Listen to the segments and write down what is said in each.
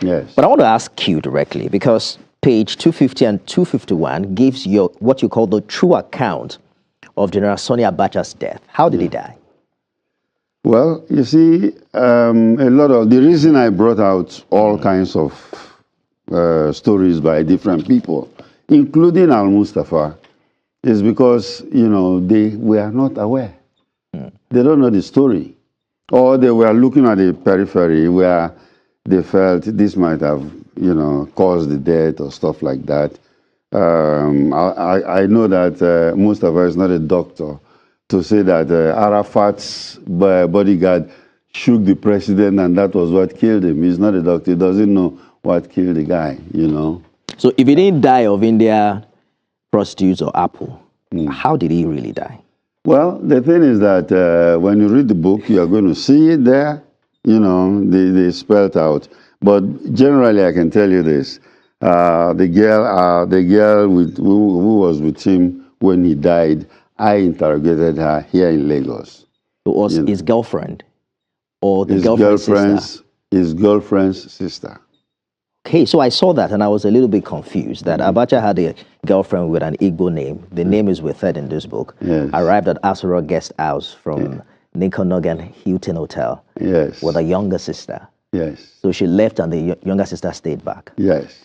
Yes. But I want to ask you directly because page 250 and 251 gives you what you call the true account of General Sani Abacha's death. How did he die? Well, you see, a lot of the reason I brought out all kinds of stories by different people, including Al Mustafa, is because they were not aware. They don't know the story, or they were looking at the periphery where they felt this might have caused the death or stuff like that. I know that Mustafa is not a doctor to say that Arafat's bodyguard shook the president and that was what killed him. He's not a doctor. He doesn't know what killed the guy. So if he didn't die of India prostitutes or Apple, how did he really die? Well, the thing is that when you read the book, you're going to see it there. They spelled out. But generally, I can tell you this. The girl who was with him when he died, I interrogated her here in Lagos. It was his girlfriend or the girlfriend's sister? His girlfriend's sister. Okay, so I saw that and I was a little bit confused that Abacha had a girlfriend with an Igbo name. The name is withheld in this book. Yes. Arrived at Asura Guest House from Nicanogan Hilton Hotel. Yes. With a younger sister. Yes. So she left and the younger sister stayed back. Yes.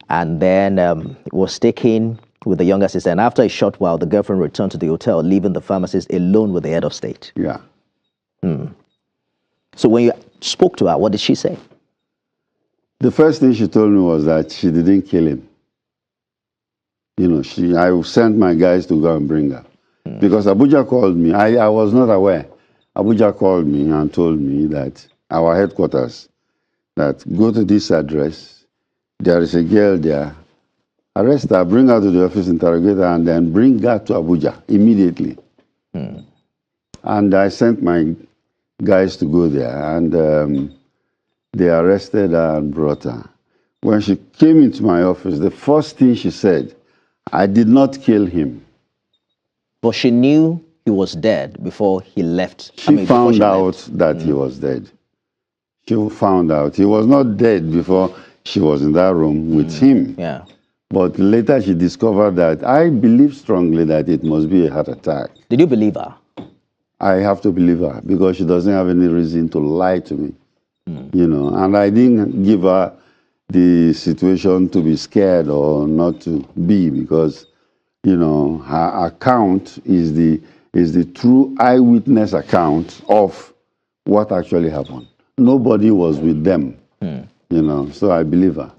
And then was taken with the younger sister. And after a short while, the girlfriend returned to the hotel, leaving the pharmacist alone with the head of state. Yeah. So when you spoke to her, what did she say? The first thing she told me was that she didn't kill him. I sent my guys to go and bring her. Because Abuja called me. I was not aware. Abuja called me and told me that our headquarters, that go to this address, there is a girl there, arrest her, bring her to the office, interrogate her, and then bring her to Abuja immediately. And I sent my guys to go there, and they arrested her and brought her. When she came into my office, the first thing she said, I did not kill him. But she knew he was dead before he left. She found out that he was dead. She found out. He was not dead before she was in that room with him. Yeah. But later she discovered that I believe strongly that it must be a heart attack. Did you believe her? I have to believe her because she doesn't have any reason to lie to me. And I didn't give her the situation to be scared or not to be because, her account is the true eyewitness account of what actually happened. Nobody was with them, so I believe her.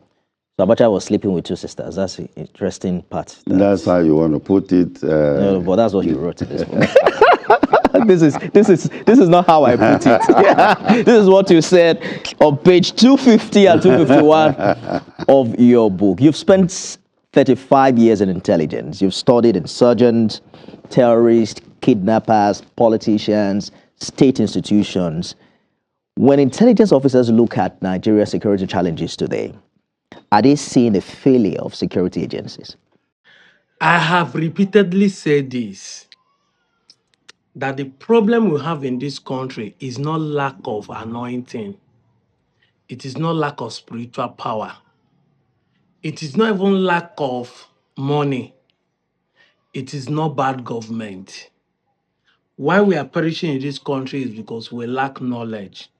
So Abacha was sleeping with two sisters. That's the interesting part. That's how you want to put it. No, but that's what you wrote in this book. This is not how I put it. Yeah. This is what you said on page 250 and 251 of your book. You've spent 35 years in intelligence. You've studied insurgents, terrorists, kidnappers, politicians, state institutions. When intelligence officers look at Nigeria's security challenges today, are they seeing a failure of security agencies? I have repeatedly said this, that the problem we have in this country is not lack of anointing. It is not lack of spiritual power. It is not even lack of money. It is not bad government. Why we are perishing in this country is because we lack knowledge.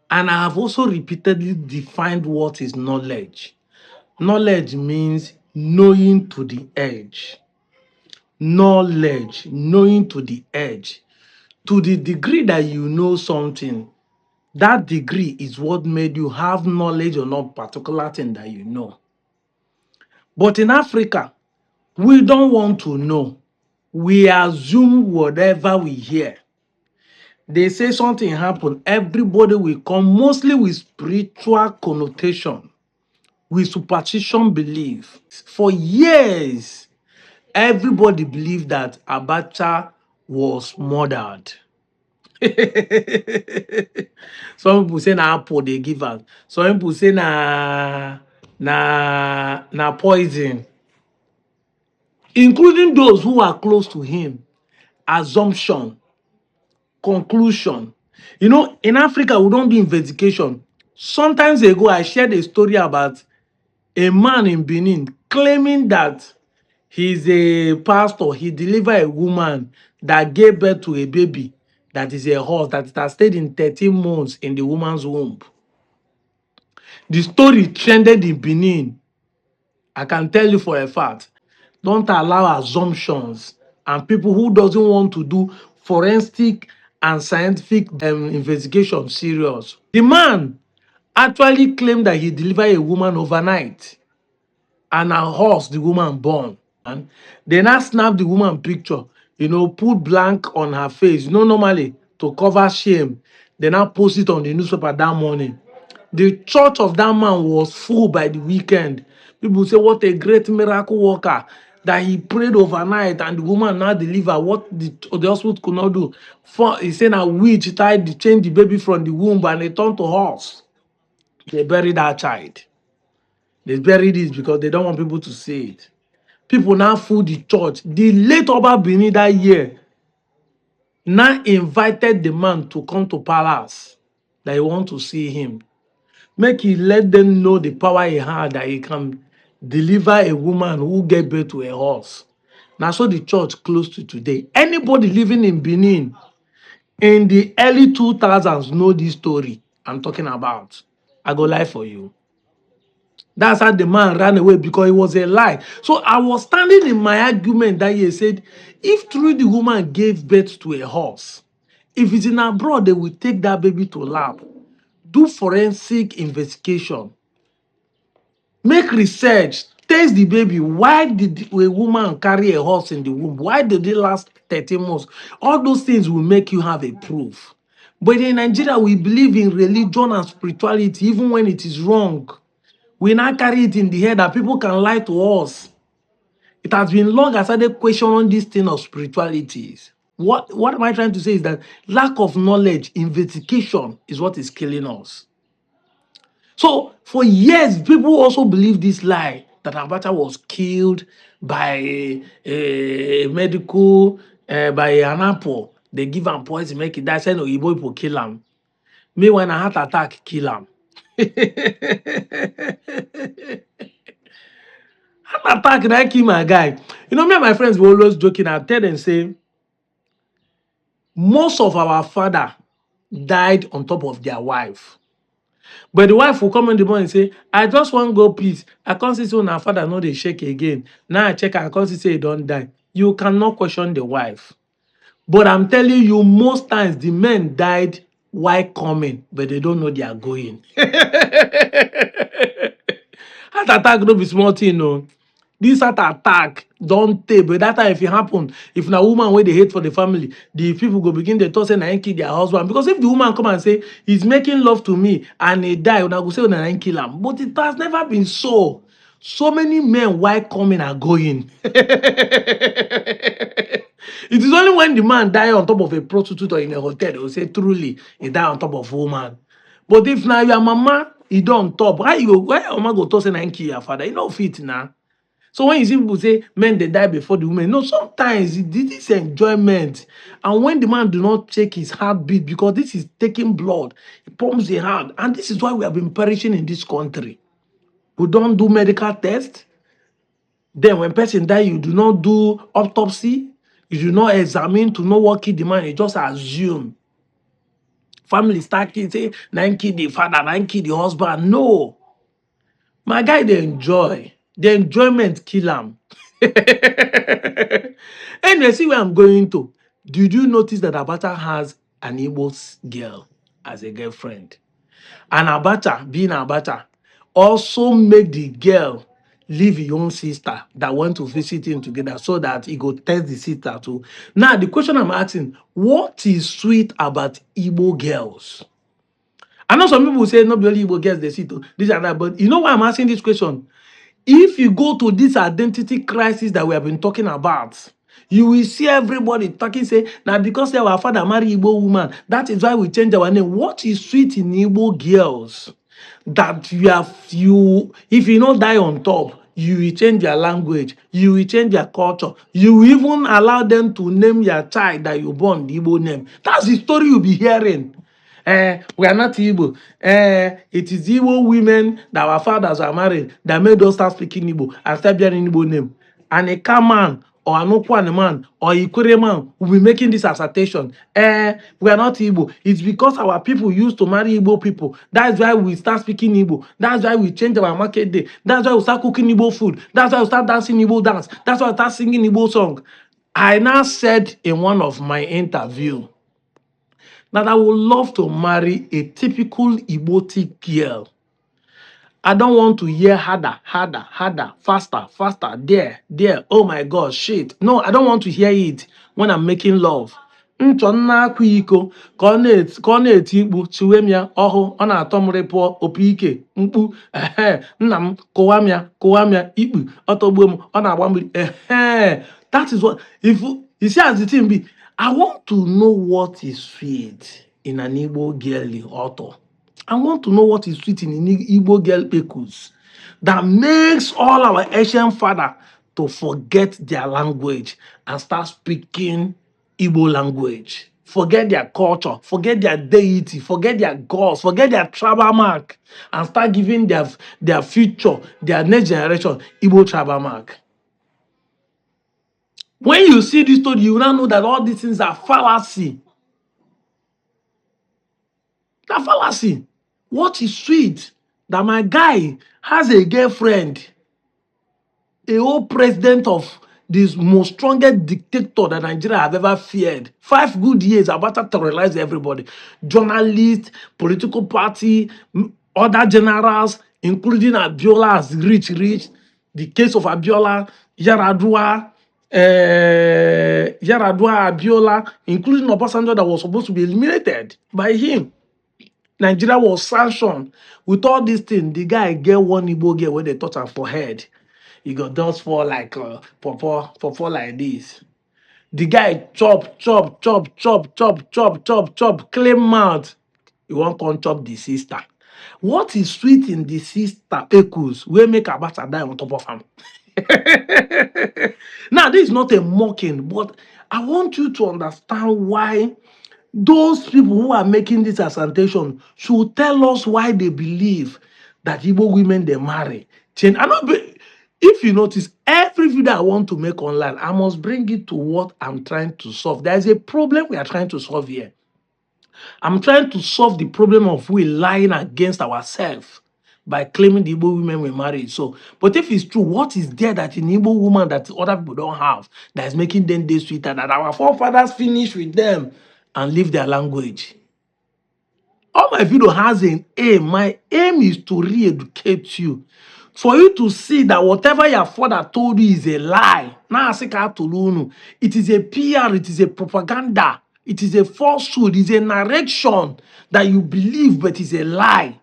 And I have also repeatedly defined what is knowledge. Knowledge means knowing to the edge. Knowledge, knowing to the edge. To the degree that you know something, that degree is what made you have knowledge on a particular thing that you know. But in Africa, we don't want to know. We assume whatever we hear. They say something happened, everybody will come, mostly with spiritual connotation, with superstition belief. For years, everybody believed that Abacha was murdered. Some people say na apple they give us. Some people say na poison. Including those who are close to him. Assumption, conclusion. In Africa, we don't do investigation. Sometimes ago, I shared a story about a man in Benin claiming that he's a pastor. He delivered a woman that gave birth to a baby that is a horse that it has stayed in 13 months in the woman's womb. The story trended in Benin. I can tell you for a fact. Don't allow assumptions and people who doesn't want to do forensic and scientific investigation serious. The man actually claimed that he delivered a woman overnight and a horse the woman born. And they now snap the woman picture, put blank on her face, normally to cover shame. They now post it on the newspaper that morning. The church of that man was full by the weekend. People say, what a great miracle worker that he prayed overnight and the woman now delivered what the hospital could not do. He said a witch tried to change the baby from the womb and it turned to horse. They buried that child. They buried it because they don't want people to see it. People now fool the church. The late Oba Bini that year now invited the man to come to palace that he want to see him. Make he let them know the power he had that he can deliver a woman who gave birth to a horse. Now so the church close to today. Anybody living in Benin in the early 2000s know this story I'm talking about. I go lie for you. That's how the man ran away because it was a lie. So I was standing in my argument that year said, if truly the woman gave birth to a horse, if it's in abroad, they will take that baby to lab, do forensic investigation, make research, test the baby. Why did a woman carry a horse in the womb? Why did it last 13 months? All those things will make you have a proof. But in Nigeria, we believe in religion and spirituality, even when it is wrong. We now carry it in the head that people can lie to us. It has been long I started questioning this thing of spiritualities. What am I trying to say is that lack of knowledge, investigation is what is killing us. So for years, people also believe this lie that Abacha was killed by a medical, by an apple. They give him poison, make it die. Say no, Igbo people kill him. Me when a heart attack, kill him. Heart attack, and I kill my guy. Me and my friends were always joking. I tell them, say, most of our father died on top of their wife. But the wife will come in the morning and say, I just want to go peace. I can't see so now father know they shake again. Now I check, I can't see say he don't die. You cannot question the wife. But I'm telling you, most times the men died while coming, but they don't know they are going. Heart attack don't be small thing, no. This heart attack don't take, but that time if it happen, if na woman wey dey hate for the family, the people go begin dey talk say na him kill their husband. Because if the woman come and say he's making love to me and he die, una go say na him kill am. But it has never been so. So many men while coming are going. It is only when the man die on top of a prostitute or in a hotel they will say truly he die on top of a woman. But if now your mama he don't top, why your mama go talk say na him kill your father? You know fit now. So when you see people say men they die before the women, no, sometimes this is enjoyment. And when the man do not check his heartbeat, because this is taking blood, it pumps the heart. And this is why we have been perishing in this country. We don't do medical tests. Then when person die, you do not do autopsy. You do not examine to know what killed the man. You just assume. Family start say, nine kill the father, nine kill the husband. No. My guy, they enjoy. The enjoyment kill him. Anyway, see where I'm going to. Did you notice that Abacha has an Igbo girl as a girlfriend? And Abacha, being Abacha, also make the girl leave his own sister that went to visit him together so that he go test the sister too. Now, the question I'm asking, what is sweet about Igbo girls? I know some people say not only Igbo girls they see to this and that, but you know why I'm asking this question? If you go to this identity crisis that we have been talking about, you will see everybody talking, say, now because our father married Igbo woman, that is why we change our name. What is sweet in Igbo girls? That if you not die on top, you will change their language, you will change their culture, you will even allow them to name your child that you born the Igbo name. That's the story you'll be hearing. We are not Igbo. It is Igbo women that our fathers are married that made us start speaking Igbo and start bearing Igbo name. And a car man or an Okwane man or a Ikure man will be making this assertion. We are not Igbo. It's because our people used to marry Igbo people. That's why we start speaking Igbo. That's why we change our market day. That's why we start cooking Igbo food. That's why we start dancing Igbo dance. That's why we start singing Igbo song. I now said in one of my interview that I would love to marry a typical Igbo girl. I don't want to hear harder, faster, there. Oh my God, shit. No, I don't want to hear it when I'm making love. Nchọ nna akwa iko ka ọ na-eti mkpu chiwe m ya ọhụ ọ na-atọ m rịpụọ opi ike mkpu nna m kụwa m ya ikpu ọtọgbuo m ọ na-agba mmiri that is what if you see as the thing be. I want to know what is sweet in an Igbo girl author. I want to know what is sweet in Igbo girl pekus that makes all our Asian father to forget their language and start speaking Igbo language. Forget their culture, forget their deity, forget their gods, forget their tribal mark, and start giving their future, their next generation, Igbo tribal mark. When you see this story, you will now know that all these things are fallacy. They're fallacy. What is sweet? That my guy has a girlfriend, a whole president of this most strongest dictator that Nigeria have ever feared. 5 good years, Abacha terrorized everybody. Journalists, political party, other generals, including Abiola as rich. The case of Abiola, Yaradua, Abiola, including Obasanjo that was supposed to be eliminated by him. Nigeria was sanctioned. With all these things, the guy get one Igbo girl where they touch her forehead. He got those for like pawpaw like this. The guy chop, clean mouth. He won't come chop the sister. What is sweet in the sister echoes will make Abacha die on top of him. Now, this is not a mocking, but I want you to understand why those people who are making this assertion should tell us why they believe that Igbo women they marry. Change. If you notice, every video I want to make online, I must bring it to what I'm trying to solve. There is a problem we are trying to solve here. I'm trying to solve the problem of we lying against ourselves by claiming the Igbo women we married. So, but if it's true, what is there that in Igbo woman that other people don't have that is making them day sweeter, that our forefathers finish with them and leave their language? All my video has an aim. My aim is to re-educate you. For you to see that whatever your father told you is a lie. It is a PR, it is a propaganda, it is a falsehood, it is a narration that you believe, but it's a lie.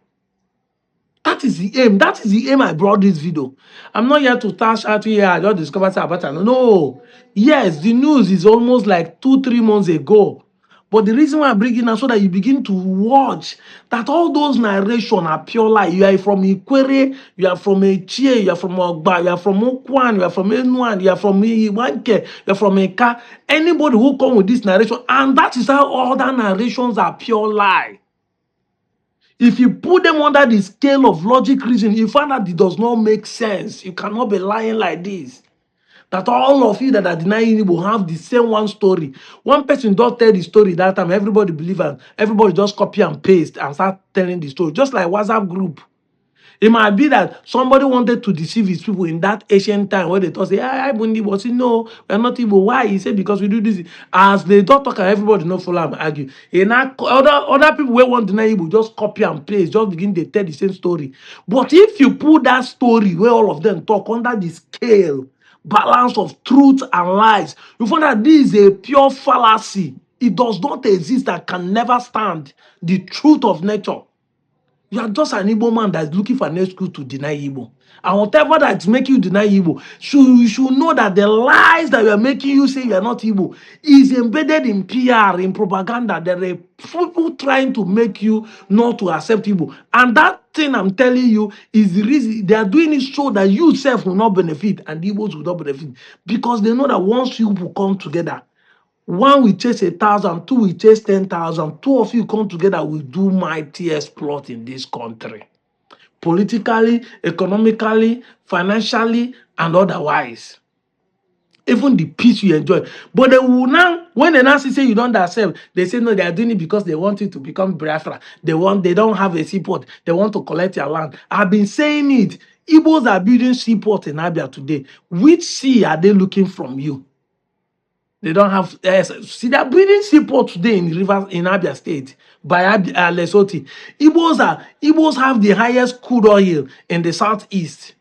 That is the aim. That is the aim I brought this video. I'm not here to touch out here. I just discovered Abacha. No. Yes, the news is almost like 2-3 months ago. But the reason why I bring it now so that you begin to watch that all those narrations are pure lie. You are from Ikwere, you are from Echie, you are from Ogba, you are from Okwan, you are from Enuan, you are from Iwanke, you are from Eka. Anybody who come with this narration, and that is how all the narrations are pure lie. If you put them under the scale of logic reason, you find that it does not make sense. You cannot be lying like this. That all of you that are denying Igbo have the same one story. One person don't tell the story that time, everybody believe and everybody just copy and paste and start telling the story. Just like WhatsApp group. It might be that somebody wanted to deceive his people in that ancient time where they thought, say, I Bundi was no, we're not Igbo. Why? He said, because we do this. As they don't talk, everybody not follow and argue. And other people who want to deny Igbo just copy and paste, just begin to tell the same story. But if you put that story where all of them talk under the scale, balance of truth and lies, you find that this is a pure fallacy. It does not exist and can never stand the truth of nature. You are just an Igbo man that is looking for an excuse to deny Igbo. And whatever that's making you deny Igbo, you should know that the lies that you are making you say you are not Igbo is embedded in PR, in propaganda. There are people trying to make you not to accept Igbo. And that thing I'm telling you is the reason they are doing it so that you self will not benefit and the Igbos will not benefit. Because they know that once you people come together, One will chase 1,000, two will chase 10,000. Two of you come together, we do mighty exploit in this country. Politically, economically, financially, and otherwise. Even the peace you enjoy. But they will now, when they now say you don't accept, they say no, they are doing it because they want you to become Biafra. They don't have a seaport. They want to collect your land. I've been saying it. Igbos are building seaport in Abia today. Which sea are they looking from you? They don't have. See, they're building seaport today in rivers in Abia State by Lesotho. Igbos have the highest crude oil in the southeast.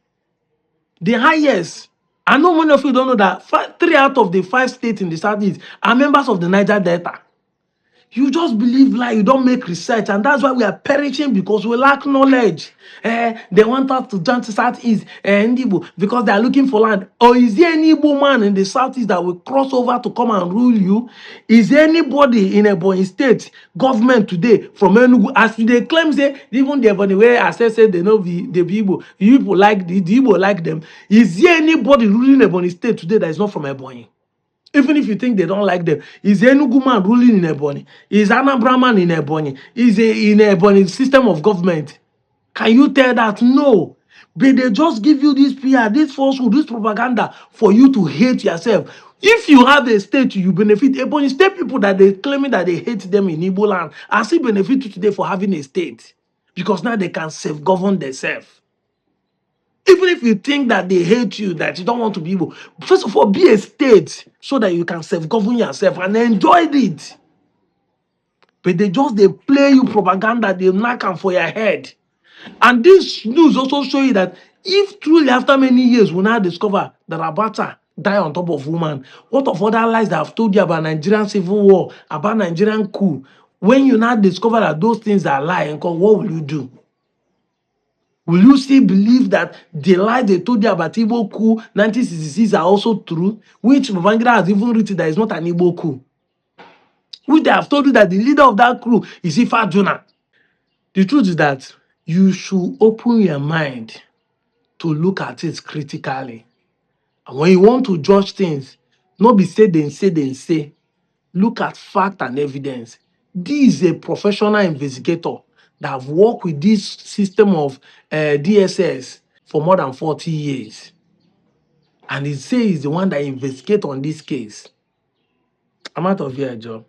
The highest. I know many of you don't know that 3 out of the 5 states in the southeast are members of the Niger Delta. You just believe lie, you don't make research, and that's why we are perishing because we lack knowledge. They want us to jump to Southeast and Igbo because they are looking for land. Or is there any Igbo man in the Southeast that will cross over to come and rule you? Is there anybody in Ebonyi State government today from Enugu? As they claim, say even the Ebonyi way I say they know the Igbo, you people like the Igbo like them. Is there anybody ruling Ebonyi State today that is not from Ebonyi? Even if you think they don't like them, is Enugu man ruling in Ebonyi? Is Anambra man in Ebonyi? Is in Ebonyi system of government? Can you tell that? No. But they just give you this PR, this falsehood, this propaganda for you to hate yourself. If you have a state, you benefit. Ebonyi state people that they claiming that they hate them in Igbo land are still benefit today for having a state. Because now they can self-govern themselves. Even if you think that they hate you, that you don't want to be able, first of all, be a state so that you can self-govern yourself and enjoy it. But they play you propaganda, they knock them for your head. And this news also show you that if truly after many years we now discover that Abacha died on top of woman, what of other lies that I've told you about Nigerian civil war, about Nigerian coup? When you now discover that those things are lying, what will you do? Will you still believe that the lies they told you about Igbo coup 1966 are also true? Which Babangida has even written that it's not an Igbo coup. Which they have told you that the leader of that crew is Ifa Juna. The truth is that you should open your mind to look at it critically. And when you want to judge things, not be say, then say. Look at fact and evidence. This is a professional investigator that have worked with this system of DSS for more than 40 years. And he says he's the one that investigates on this case. I'm out of here, Joe.